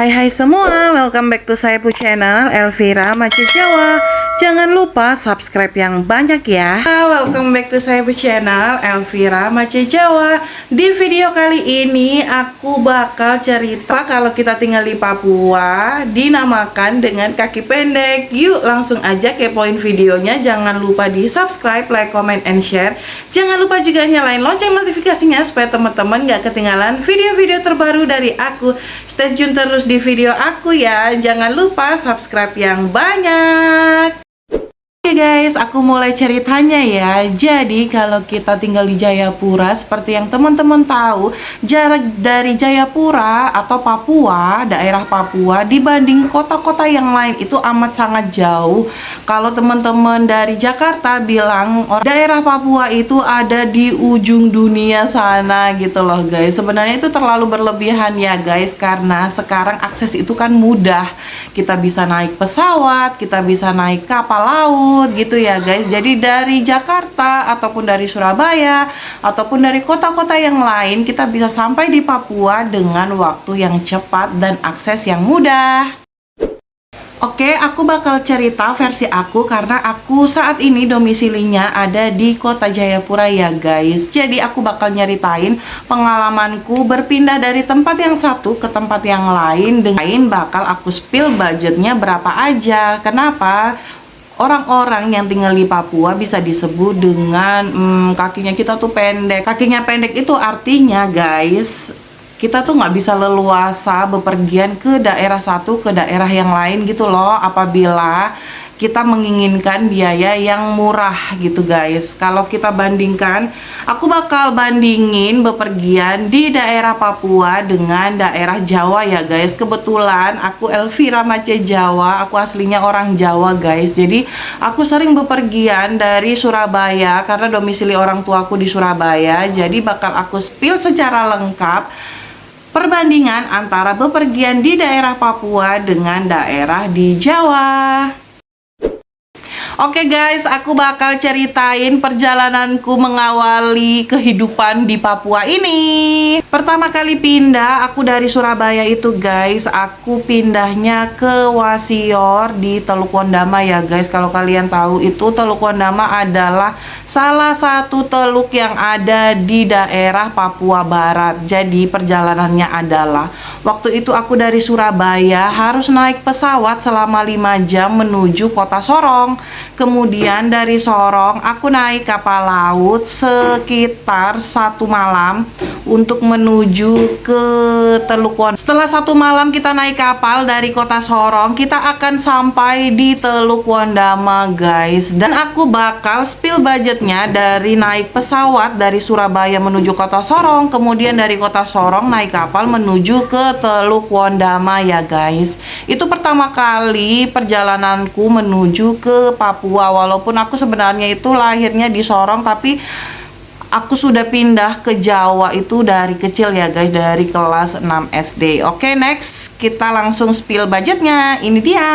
Hai semua, welcome back to saya channel Elvira Mace Jawa. Jangan lupa subscribe yang banyak ya. Welcome back to saya channel Elvira Mace Jawa. Di video kali ini aku bakal cerita kalau kita tinggal di Papua dinamakan dengan kaki pendek. Yuk langsung aja kepoin videonya. Jangan lupa di subscribe, like, comment, and share. Jangan lupa juga nyalain lonceng notifikasinya supaya teman-teman gak ketinggalan video-video terbaru dari aku. Stay tune terus di video aku ya. Jangan lupa subscribe yang banyak. Oke guys, aku mulai ceritanya ya. Jadi kalau kita tinggal di Jayapura, seperti yang teman-teman tahu, jarak dari Jayapura atau Papua, daerah Papua, dibanding kota-kota yang lain itu amat sangat jauh. Kalau teman-teman dari Jakarta bilang daerah Papua itu ada di ujung dunia sana gitu loh guys. Sebenarnya itu terlalu berlebihan ya guys, karena sekarang akses itu kan mudah. Kita bisa naik pesawat, kita bisa naik kapal laut gitu ya guys. Jadi dari Jakarta ataupun dari Surabaya ataupun dari kota-kota yang lain, kita bisa sampai di Papua dengan waktu yang cepat dan akses yang mudah. Oke, aku bakal cerita versi aku karena aku saat ini domisilinya ada di kota Jayapura ya guys. Jadi aku bakal nyeritain pengalamanku berpindah dari tempat yang satu ke tempat yang lain. Dengan bakal aku spill budgetnya berapa aja. Kenapa? Orang-orang yang tinggal di Papua bisa disebut dengan kakinya kita tuh pendek. Kakinya pendek itu artinya guys, kita tuh nggak bisa leluasa bepergian ke daerah satu ke daerah yang lain gitu loh, apabila kita menginginkan biaya yang murah gitu guys. Kalau kita bandingkan, aku bakal bandingin bepergian di daerah Papua dengan daerah Jawa ya guys. Kebetulan aku Elvira Mace Jawa, aku aslinya orang Jawa guys. Jadi aku sering bepergian dari Surabaya karena domisili orang tuaku di Surabaya. Jadi bakal aku spill secara lengkap perbandingan antara bepergian di daerah Papua dengan daerah di Jawa. Oke guys, aku bakal ceritain perjalananku mengawali kehidupan di Papua ini. Pertama kali pindah aku dari Surabaya itu guys, aku pindahnya ke Wasior di Teluk Wondama ya guys. Kalau kalian tahu itu Teluk Wondama adalah salah satu teluk yang ada di daerah Papua Barat. Jadi perjalanannya adalah waktu itu aku dari Surabaya harus naik pesawat selama 5 jam menuju kota Sorong. Kemudian dari Sorong aku naik kapal laut sekitar 1 malam untuk menuju ke Teluk Wondama. Setelah 1 malam kita naik kapal dari kota Sorong, kita akan sampai di Teluk Wondama guys. Dan aku bakal spill budgetnya dari naik pesawat dari Surabaya menuju kota Sorong, kemudian dari kota Sorong naik kapal menuju ke Teluk Wondama ya guys. Itu pertama kali perjalananku menuju ke Papua. Walaupun aku sebenarnya itu lahirnya di Sorong, tapi aku sudah pindah ke Jawa itu dari kecil ya guys, dari kelas 6 SD. Oke, next kita langsung spill budgetnya. Ini dia.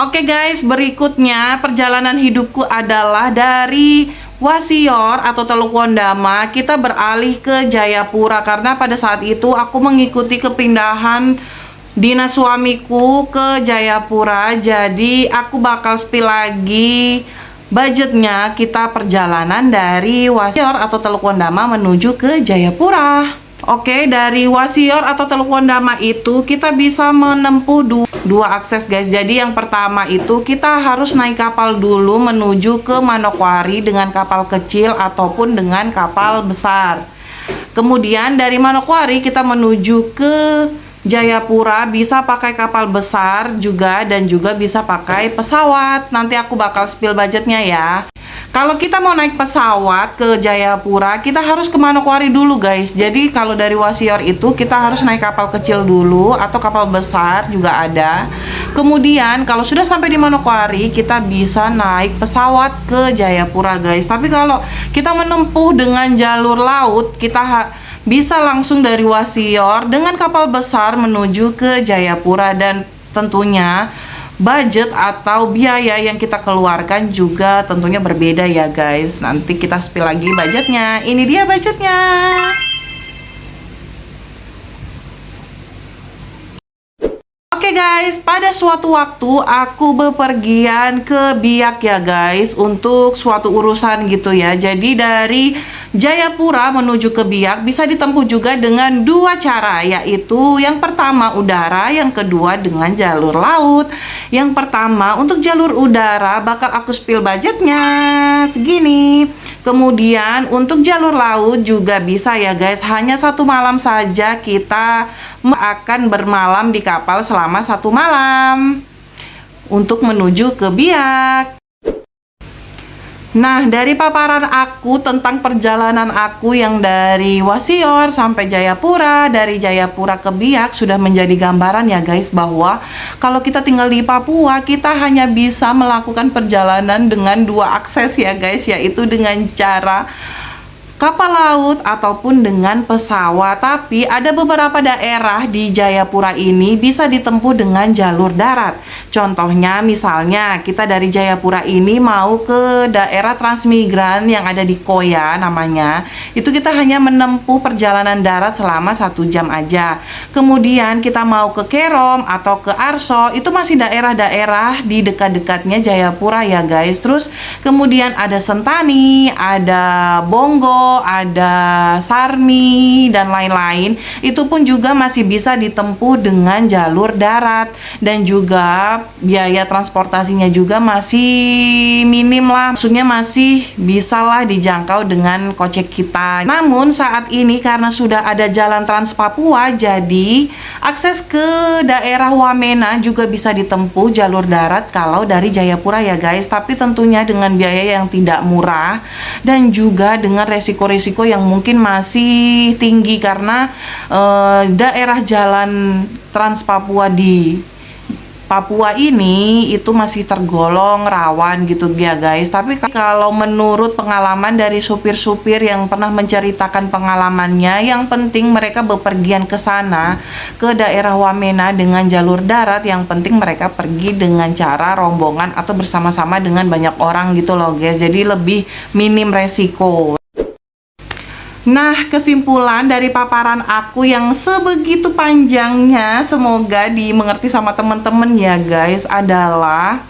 Oke guys, berikutnya perjalanan hidupku adalah dari Wasior atau Teluk Wondama kita beralih ke Jayapura, karena pada saat itu aku mengikuti kepindahan dinas suamiku ke Jayapura. Jadi aku bakal spill lagi budgetnya kita perjalanan dari Wasior atau Teluk Wondama menuju ke Jayapura. Oke, dari Wasior atau Teluk Wondama itu kita bisa menempuh dua akses guys. Jadi yang pertama itu kita harus naik kapal dulu menuju ke Manokwari dengan kapal kecil ataupun dengan kapal besar. Kemudian dari Manokwari kita menuju ke Jayapura, bisa pakai kapal besar juga dan juga bisa pakai pesawat. Nanti aku bakal spill budgetnya ya. Kalau kita mau naik pesawat ke Jayapura, kita harus ke Manokwari dulu guys. Jadi kalau dari Wasior itu kita harus naik kapal kecil dulu atau kapal besar juga ada. Kemudian kalau sudah sampai di Manokwari, kita bisa naik pesawat ke Jayapura guys. Tapi kalau kita menempuh dengan jalur laut, kita bisa langsung dari Wasior dengan kapal besar menuju ke Jayapura. Dan tentunya budget atau biaya yang kita keluarkan juga tentunya berbeda ya guys. Nanti kita spill lagi budgetnya. Ini dia budgetnya. guys, pada suatu waktu aku bepergian ke Biak ya guys, untuk suatu urusan gitu ya. Jadi dari Jayapura menuju ke Biak bisa ditempuh juga dengan dua cara, yaitu yang pertama udara, yang kedua dengan jalur laut. Yang pertama untuk jalur udara bakal aku spill budgetnya segini. Kemudian untuk jalur laut juga bisa ya guys, hanya 1 malam saja kita akan bermalam di kapal selama 1 malam untuk menuju ke Biak. Nah, dari paparan aku tentang perjalanan aku yang dari Wasior sampai Jayapura, dari Jayapura ke Biak sudah menjadi gambaran ya guys, bahwa kalau kita tinggal di Papua, kita hanya bisa melakukan perjalanan dengan 2 akses ya guys, yaitu dengan cara kapal laut ataupun dengan pesawat. Tapi ada beberapa daerah di Jayapura ini bisa ditempuh dengan jalur darat. Contohnya misalnya kita dari Jayapura ini mau ke daerah transmigran yang ada di Koya namanya. Itu kita hanya menempuh perjalanan darat selama 1 jam aja. Kemudian kita mau ke Kerom atau ke Arso, itu masih daerah-daerah di dekat-dekatnya Jayapura ya guys. Terus kemudian ada Sentani, ada Bongo, ada Sarmi dan lain-lain. Itu pun juga masih bisa ditempuh dengan jalur darat, dan juga biaya transportasinya juga masih minim lah, maksudnya masih bisalah dijangkau dengan kocek kita. Namun saat ini karena sudah ada jalan Trans Papua, jadi akses ke daerah Wamena juga bisa ditempuh jalur darat kalau dari Jayapura ya guys, tapi tentunya dengan biaya yang tidak murah dan juga dengan resiko-resiko yang mungkin masih tinggi karena daerah jalan Trans Papua di Papua ini itu masih tergolong rawan gitu ya guys. Tapi kalau menurut pengalaman dari supir-supir yang pernah menceritakan pengalamannya, yang penting mereka bepergian ke sana, ke daerah Wamena dengan jalur darat. Yang penting mereka pergi dengan cara rombongan atau bersama-sama dengan banyak orang gitu loh guys, jadi lebih minim resiko. Nah, kesimpulan dari paparan aku yang sebegitu panjangnya, semoga dimengerti sama teman-teman ya guys, adalah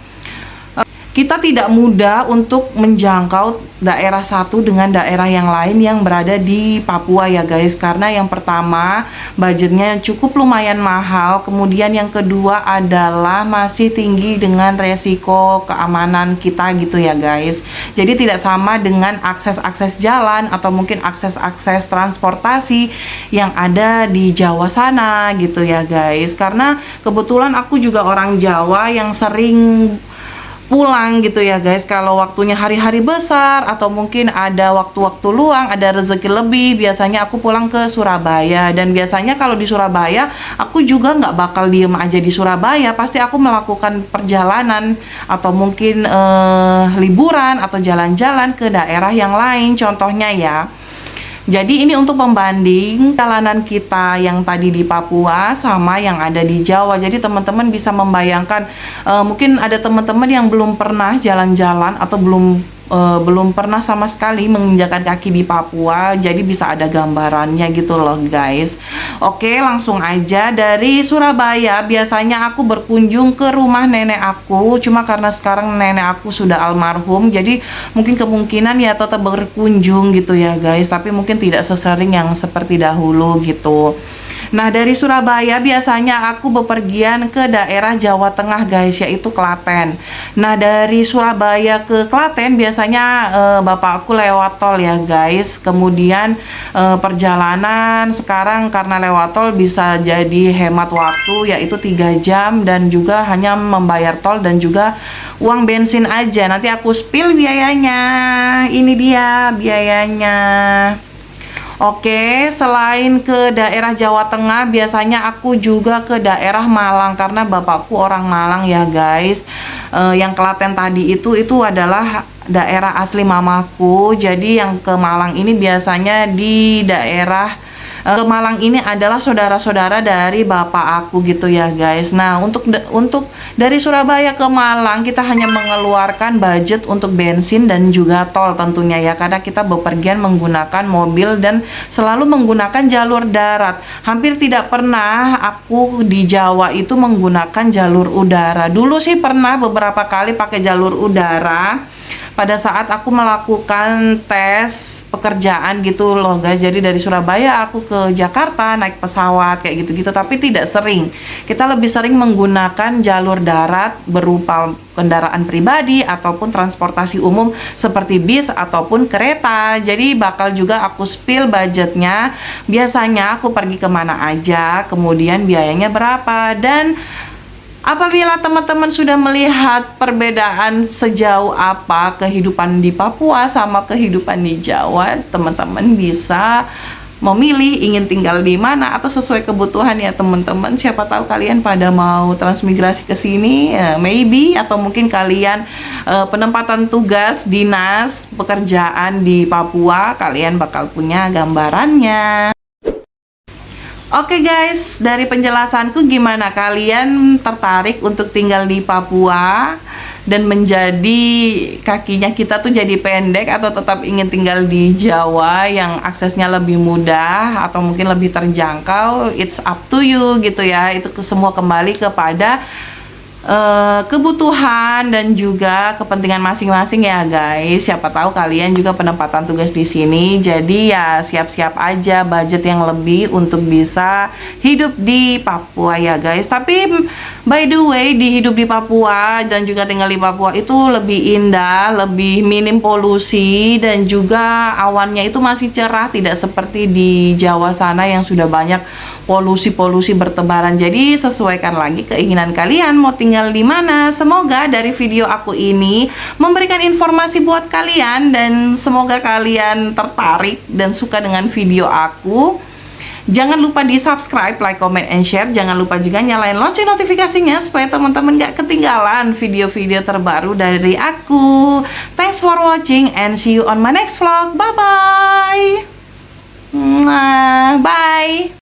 kita tidak mudah untuk menjangkau daerah satu dengan daerah yang lain yang berada di Papua ya guys. Karena yang pertama budgetnya cukup lumayan mahal, kemudian yang kedua adalah masih tinggi dengan resiko keamanan kita gitu ya guys. Jadi tidak sama dengan akses-akses jalan atau mungkin akses-akses transportasi yang ada di Jawa sana gitu ya guys. Karena kebetulan aku juga orang Jawa yang sering pulang gitu ya guys, kalau waktunya hari-hari besar atau mungkin ada waktu-waktu luang, ada rezeki lebih, biasanya aku pulang ke Surabaya. Dan biasanya kalau di Surabaya aku juga nggak bakal diem aja di Surabaya, pasti aku melakukan perjalanan atau mungkin liburan atau jalan-jalan ke daerah yang lain, contohnya ya. Jadi ini untuk pembanding perjalanan kita yang tadi di Papua sama yang ada di Jawa. Jadi teman-teman bisa membayangkan, mungkin ada teman-teman yang belum pernah jalan-jalan atau belum pernah sama sekali menginjakan kaki di Papua, jadi bisa ada gambarannya gitu loh guys. Oke, langsung aja dari Surabaya. Biasanya aku berkunjung ke rumah nenek aku, cuma karena sekarang nenek aku sudah almarhum, jadi mungkin kemungkinan ya tetap berkunjung gitu ya guys, tapi mungkin tidak sesering yang seperti dahulu gitu. Nah, dari Surabaya biasanya aku bepergian ke daerah Jawa Tengah guys, yaitu Klaten. Nah, dari Surabaya ke Klaten biasanya bapak aku lewat tol ya guys. Kemudian perjalanan sekarang karena lewat tol bisa jadi hemat waktu, yaitu 3 jam dan juga hanya membayar tol dan juga uang bensin aja. Nanti aku spill biayanya. Ini dia biayanya. Oke, selain ke daerah Jawa Tengah, biasanya aku juga ke daerah Malang karena bapakku orang Malang ya guys. Yang Klaten tadi itu adalah daerah asli mamaku. Jadi yang ke Malang ini biasanya di daerah ke Malang ini adalah saudara-saudara dari bapak aku gitu ya guys. Nah, untuk dari Surabaya ke Malang kita hanya mengeluarkan budget untuk bensin dan juga tol tentunya ya, karena kita bepergian menggunakan mobil dan selalu menggunakan jalur darat. Hampir tidak pernah aku di Jawa itu menggunakan jalur udara. Dulu sih pernah beberapa kali pakai jalur udara pada saat aku melakukan tes pekerjaan gitu loh guys. Jadi dari Surabaya aku ke Jakarta naik pesawat kayak gitu-gitu, tapi tidak sering. Kita lebih sering menggunakan jalur darat berupa kendaraan pribadi ataupun transportasi umum seperti bis ataupun kereta. Jadi bakal juga aku spill budgetnya, biasanya aku pergi kemana aja, kemudian biayanya berapa. Dan apabila teman-teman sudah melihat perbedaan sejauh apa kehidupan di Papua sama kehidupan di Jawa, teman-teman bisa memilih ingin tinggal di mana atau sesuai kebutuhan ya teman-teman. Siapa tahu kalian pada mau transmigrasi ke sini, maybe, atau mungkin kalian penempatan tugas dinas pekerjaan di Papua, kalian bakal punya gambarannya. Oke guys, dari penjelasanku gimana? Kalian tertarik untuk tinggal di Papua dan menjadi kakinya kita tuh jadi pendek, atau tetap ingin tinggal di Jawa yang aksesnya lebih mudah atau mungkin lebih terjangkau? It's up to you gitu ya. Itu semua kembali kepada kebutuhan dan juga kepentingan masing-masing ya guys. Siapa tahu kalian juga penempatan tugas di sini, jadi ya siap-siap aja budget yang lebih untuk bisa hidup di Papua ya guys. Tapi by the way, hidup di Papua dan juga tinggal di Papua itu lebih indah, lebih minim polusi, dan juga awannya itu masih cerah, tidak seperti di Jawa sana yang sudah banyak polusi bertebaran. Jadi sesuaikan lagi keinginan kalian mau tinggal di mana. Semoga dari video aku ini memberikan informasi buat kalian dan semoga kalian tertarik dan suka dengan video aku. Jangan lupa di subscribe, like, comment, and share. Jangan lupa juga nyalain lonceng notifikasinya supaya teman-teman gak ketinggalan video-video terbaru dari aku. Thanks for watching and see you on my next vlog. Bye bye. Bye.